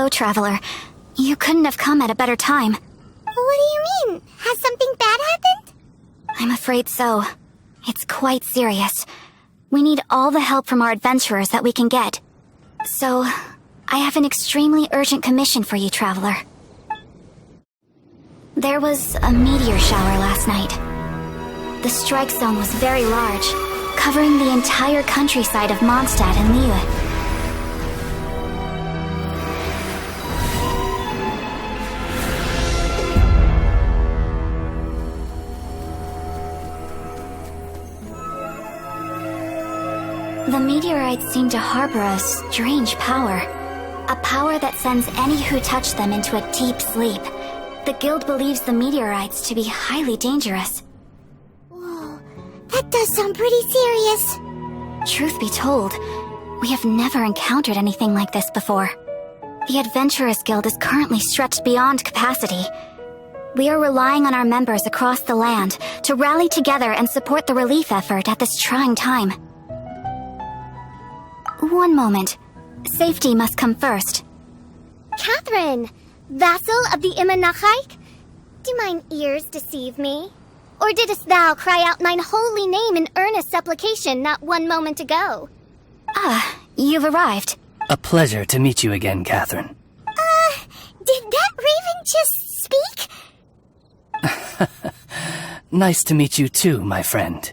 Hello, Traveler. You couldn't have come at a better time. What do you mean? Has something bad happened? I'm afraid so. It's quite serious. We need all the help from our adventurers that we can get. So, I have an extremely urgent commission for you, Traveler. There was a meteor shower last night. The strike zone was very large, covering the entire countryside of Mondstadt and Liyue. The meteorites seem to harbor a strange power. A power that sends any who touch them into a deep sleep. The guild believes the meteorites to be highly dangerous. Whoa, that does sound pretty serious. Truth be told, we have never encountered anything like this before. The Adventurers Guild is currently stretched beyond capacity. We are relying on our members across the land to rally together and support the relief effort at this trying time. One moment. Safety must come first. Catherine, vassal of the Immernachtreich? Do mine ears deceive me? Or didst thou cry out mine holy name in earnest supplication not one moment ago? Ah, you've arrived. A pleasure to meet you again, Catherine. Did that raven just speak? Nice to meet you too, my friend.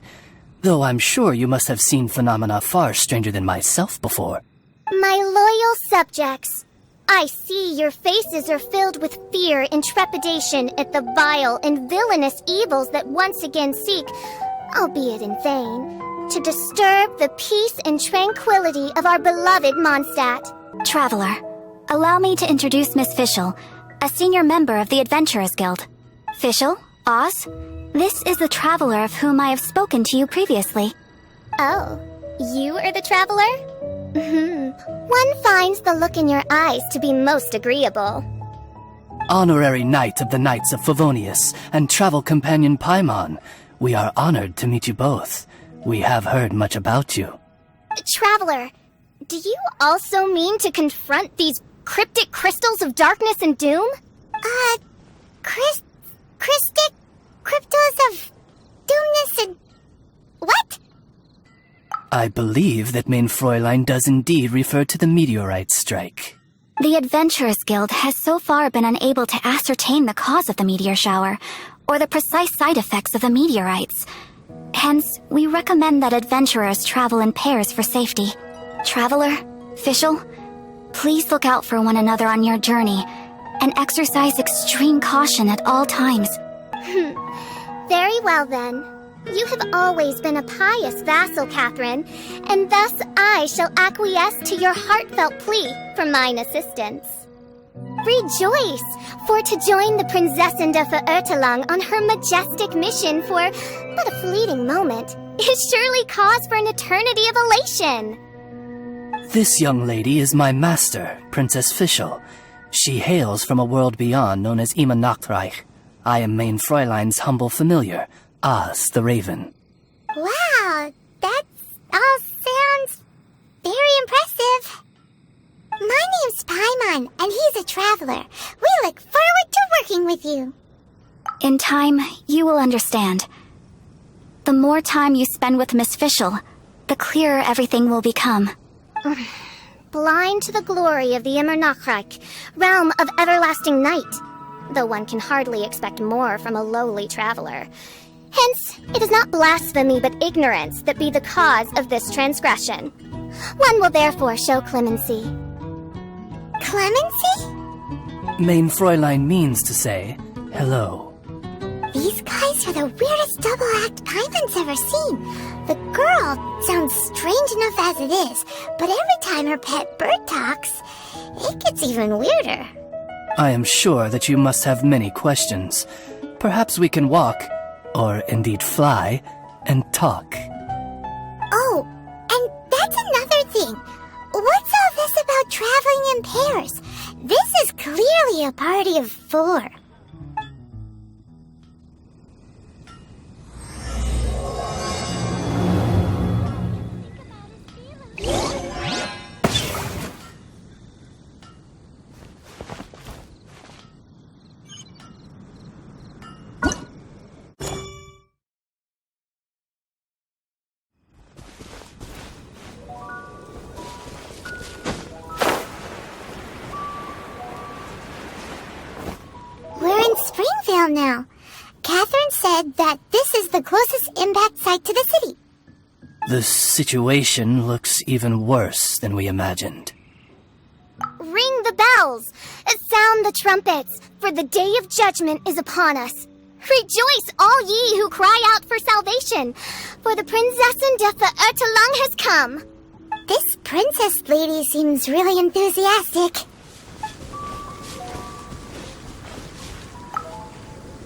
Though I'm sure you must have seen phenomena far stranger than myself before. My loyal subjects, I see your faces are filled with fear and trepidation at the vile and villainous evils that once again seek, albeit in vain, to disturb the peace and tranquility of our beloved Mondstadt. Traveler, allow me to introduce Miss Fischl, a senior member of the Adventurers Guild. Fischl, Oz, this is the Traveler of whom I have spoken to you previously. Oh, you are the Traveler? One finds the look in your eyes to be most agreeable. Honorary Knight of the Knights of Favonius and travel companion Paimon, we are honored to meet you both. We have heard much about you. Traveler, do you also mean to confront these cryptic crystals of darkness and doom? Cryptic crystals of doomness and... what? I believe that Mein Fräulein does indeed refer to the meteorite strike. The Adventurers Guild has so far been unable to ascertain the cause of the meteor shower, or the precise side effects of the meteorites. Hence, we recommend that adventurers travel in pairs for safety. Traveler, Fischl, please look out for one another on your journey, and exercise extreme caution at all times. Very well then. You have always been a pious vassal, Catherine, and thus I shall acquiesce to your heartfelt plea for mine assistance. Rejoice, for to join the Prinzessin de Verurteilung on her majestic mission for but a fleeting moment is surely cause for an eternity of elation. This young lady is my master, Princess Fischl. She hails from a world beyond known as Immernachtreich. I am Mein Fräulein's humble familiar, Oz the Raven. Wow, that all sounds very impressive. My name's Paimon, and he's a traveler. We look forward to working with you. In time, you will understand. The more time you spend with Miss Fischl, the clearer everything will become. Blind to the glory of the Immernachtreich, realm of everlasting night, though one can hardly expect more from a lowly traveler. Hence, it is not blasphemy but ignorance that be the cause of this transgression. One will therefore show clemency. Clemency? Mein Fräulein means to say hello. These guys are the weirdest double act Paimon's ever seen. The girl sounds strange enough as it is, but every time her pet bird talks, it gets even weirder. I am sure that you must have many questions. Perhaps we can walk, or indeed fly, and talk. Oh, and that's another thing. What's all this about traveling in pairs? This is clearly a party of 4. springvale now. Catherine said that this is the closest impact site to the city. The situation looks even worse than we imagined. Ring the bells! Sound the trumpets, for the day of judgment is upon us. Rejoice, all ye who cry out for salvation, for the Prinzessin de Ertelang has come. This princess lady seems really enthusiastic.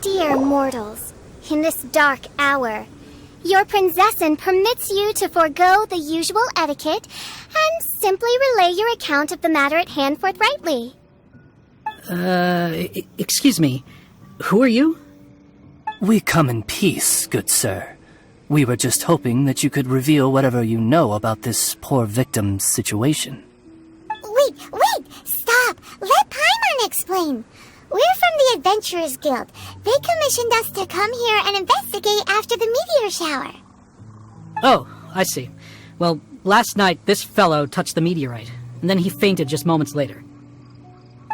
Dear mortals, in this dark hour, your Prinzessin permits you to forego the usual etiquette and simply relay your account of the matter at hand forthrightly. Excuse me. Who are you? We come in peace, good sir. We were just hoping that you could reveal whatever you know about this poor victim's situation. Wait! Stop! Let Paimon explain. We're from the Adventurers Guild. They commissioned us to come here and investigate after the meteor shower. Oh, I see. Well, last night this fellow touched the meteorite, and then he fainted just moments later.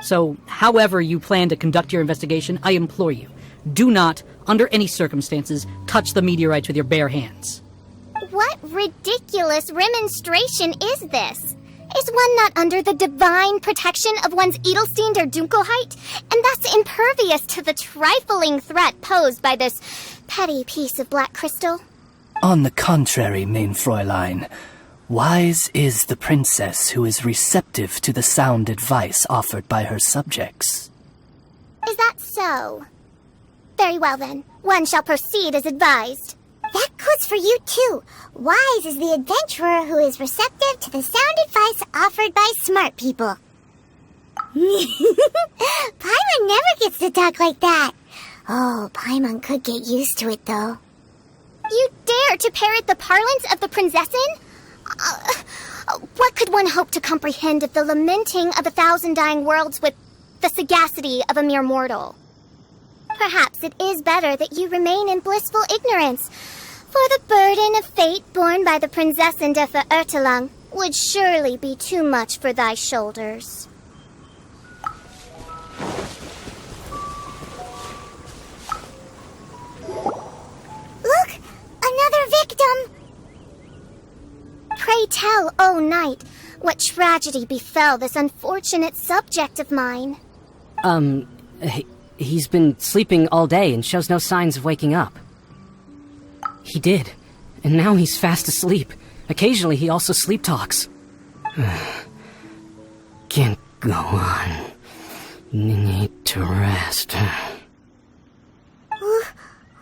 So, however you plan to conduct your investigation, I implore you, do not, under any circumstances, touch the meteorites with your bare hands. What ridiculous remonstration is this? Is one not under the divine protection of one's Edelstein der Dunkelheit, and thus impervious to the trifling threat posed by this petty piece of black crystal? On the contrary, mein Fräulein, wise is the princess who is receptive to the sound advice offered by her subjects. Is that so? Very well then, one shall proceed as advised. That goes for you too. Wise is the adventurer who is receptive to the sound advice offered by smart people. Paimon never gets to talk like that. Oh, Paimon could get used to it though. You dare to parrot the parlance of the Prinzessin? What could one hope to comprehend of the lamenting of 1,000 dying worlds with the sagacity of a mere mortal? Perhaps it is better that you remain in blissful ignorance, for the burden of fate borne by the Prinzessin de Ertelang would surely be too much for thy shoulders. Look! Another victim! Pray tell, O knight, what tragedy befell this unfortunate subject of mine? He's been sleeping all day and shows no signs of waking up. He did, and now he's fast asleep. Occasionally he also sleep talks. Can't go on. Need to rest.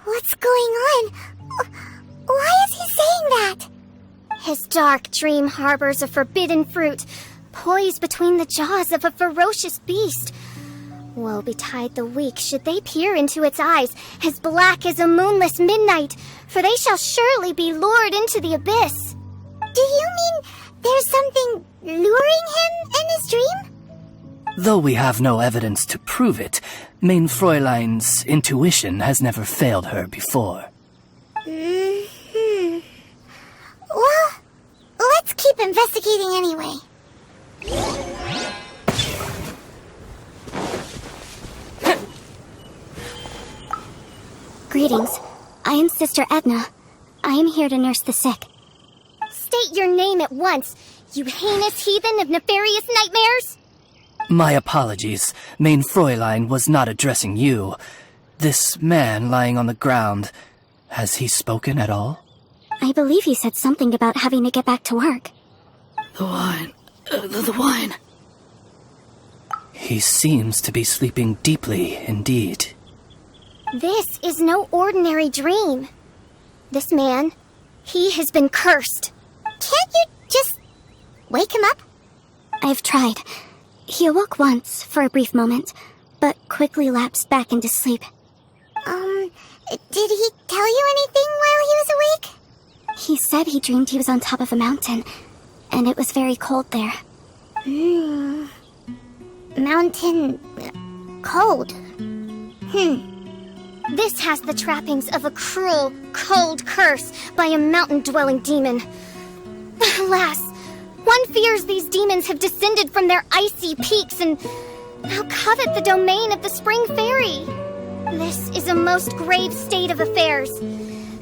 What's going on? Why is he saying that? His dark dream harbors a forbidden fruit, poised between the jaws of a ferocious beast. Woe betide the weak should they peer into its eyes, as black as a moonless midnight, for they shall surely be lured into the abyss. Do you mean there's something luring him in his dream? Though we have no evidence to prove it, mein Fräulein's intuition has never failed her before. Well, let's keep investigating anyway. Greetings. I am Sister Edna. I am here to nurse the sick. State your name at once, you heinous heathen of nefarious nightmares! My apologies. Mein Fräulein was not addressing you. This man lying on the ground, has he spoken at all? I believe he said something about having to get back to work. The wine. The wine. He seems to be sleeping deeply indeed. This is no ordinary dream. This man, he has been cursed. Can't you just wake him up? I've tried. He awoke once, for a brief moment, but quickly lapsed back into sleep. Did he tell you anything while he was awake? He said he dreamed he was on top of a mountain, and it was very cold there. Mountain... cold. This has the trappings of a cruel, cold curse by a mountain-dwelling demon. Alas, one fears these demons have descended from their icy peaks and now covet the domain of the Spring Fairy. This is a most grave state of affairs.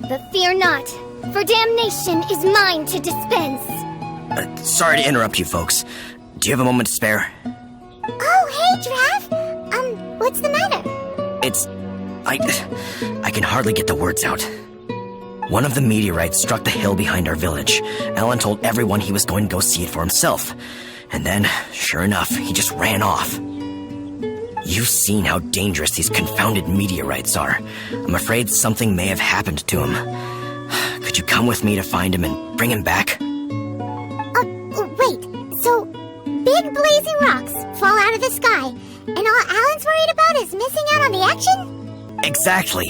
But fear not, for damnation is mine to dispense. Sorry to interrupt you folks. Do you have a moment to spare? Oh, hey, Drav. What's the matter? I can hardly get the words out. One of the meteorites struck the hill behind our village. Allan told everyone he was going to go see it for himself. And then, sure enough, he just ran off. You've seen how dangerous these confounded meteorites are. I'm afraid something may have happened to him. Could you come with me to find him and bring him back? Wait. So, big blazing rocks fall out of the sky, and all Allan's worried about is missing out on the action? Exactly.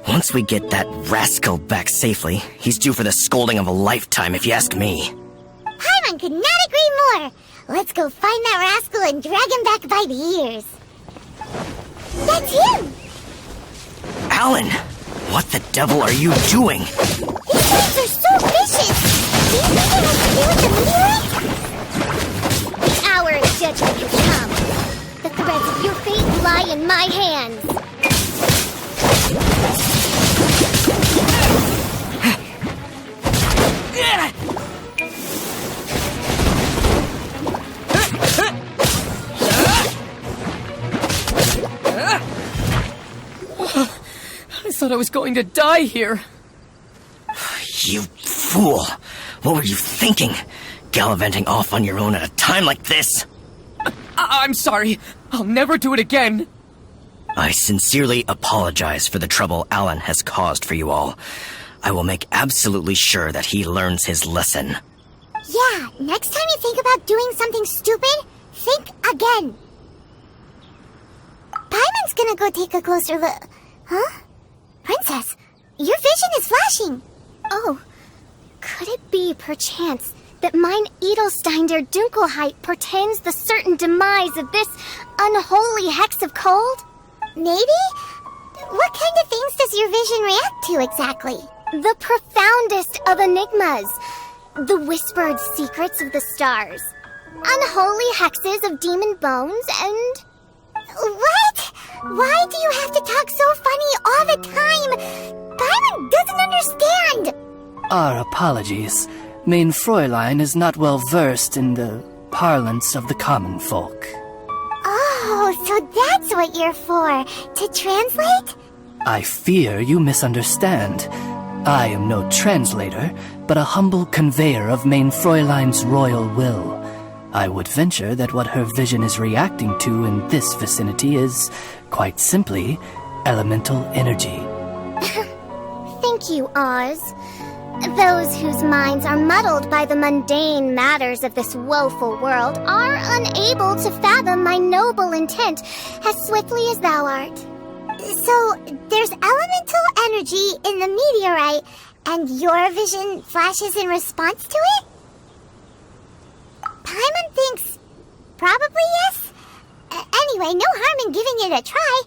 Once we get that rascal back safely, he's due for the scolding of a lifetime, if you ask me. Paimon could not agree more. Let's go find that rascal and drag him back by the ears. That's him! Allan! What the devil are you doing? These things are so vicious! Do you think it has to do with the meteorite? The hour of judgment has come. The threads of your fate lie in my hands. I thought I was going to die here. You fool! What were you thinking? Gallivanting off on your own at a time like this? I'm sorry. I'll never do it again. I sincerely apologize for the trouble Allan has caused for you all. I will make absolutely sure that he learns his lesson. Yeah, next time you think about doing something stupid, think again. Paimon's gonna go take a closer look. Huh? Princess, your vision is flashing. Oh, could it be, perchance, that mine Edelstein der Dunkelheit portends the certain demise of this unholy hex of cold? Maybe? What kind of things does your vision react to exactly? The profoundest of enigmas. The whispered secrets of the stars. Unholy hexes of demon bones and... What? Why do you have to talk so funny all the time? Paimon doesn't understand! Our apologies. Mein Fräulein is not well versed in the parlance of the common folk. Oh, so that's what you're for, to translate? I fear you misunderstand. I am no translator, but a humble conveyor of Mein Fräulein's royal will. I would venture that what her vision is reacting to in this vicinity is, quite simply, elemental energy. Thank you, Oz. Those whose minds are muddled by the mundane matters of this woeful world are unable to fathom my noble intent as swiftly as thou art. So, there's elemental energy in the meteorite, and your vision flashes in response to it? Paimon thinks probably yes. Anyway, no harm in giving it a try.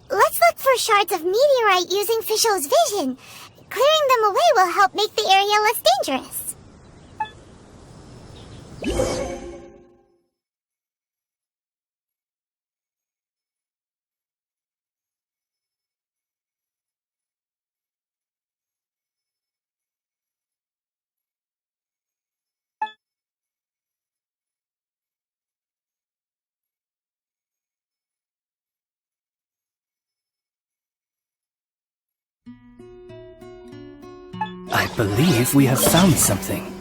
Let's look for shards of meteorite using Fischl's vision. Clearing them away will help make the area less dangerous. I believe we have found something.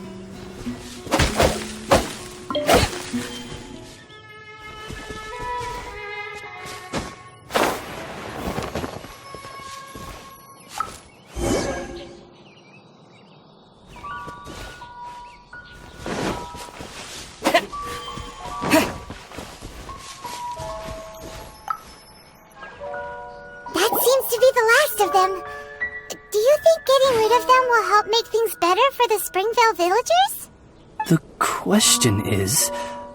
That seems to be the last of them. Do you think getting rid of them will help make things better for the Springvale villagers? The question is,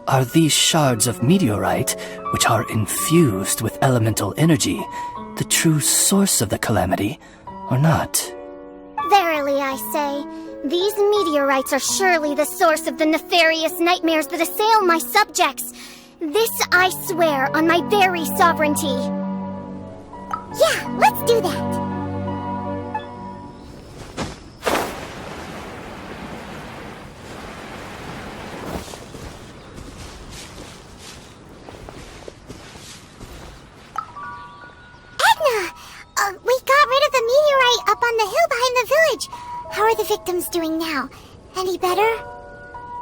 are these shards of meteorite, which are infused with elemental energy, the true source of the calamity, or not? Verily, I say, these meteorites are surely the source of the nefarious nightmares that assail my subjects. This I swear on my very sovereignty. Yeah, let's do that. We got rid of the meteorite up on the hill behind the village. How are the victims doing now? Any better?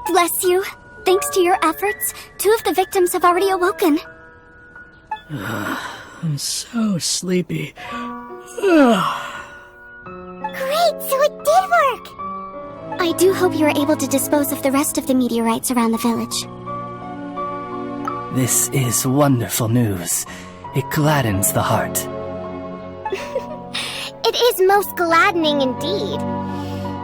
Bless you. Thanks to your efforts, 2 of the victims have already awoken. I'm so sleepy. Great, so it did work! I do hope you are able to dispose of the rest of the meteorites around the village. This is wonderful news. It gladdens the heart. It is most gladdening indeed.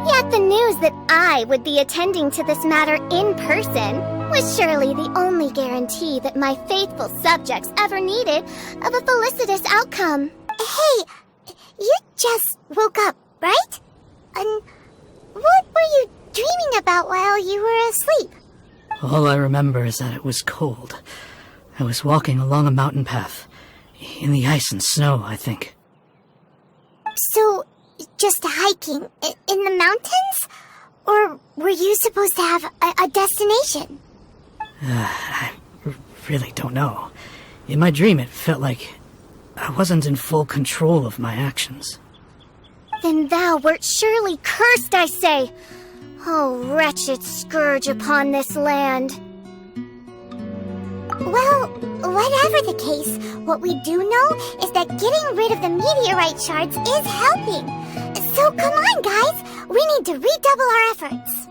Yet the news that I would be attending to this matter in person was surely the only guarantee that my faithful subjects ever needed of a felicitous outcome. Hey, you just woke up, right? And what were you dreaming about while you were asleep? All I remember is that it was cold. I was walking along a mountain path. In the ice and snow, I think. So, just hiking in the mountains? Or were you supposed to have a destination? I really don't know. In my dream, it felt like I wasn't in full control of my actions. Then thou wert surely cursed, I say! Oh, wretched scourge upon this land! Well, whatever the case, what we do know is that getting rid of the meteorite shards is helping. So come on, guys! We need to redouble our efforts.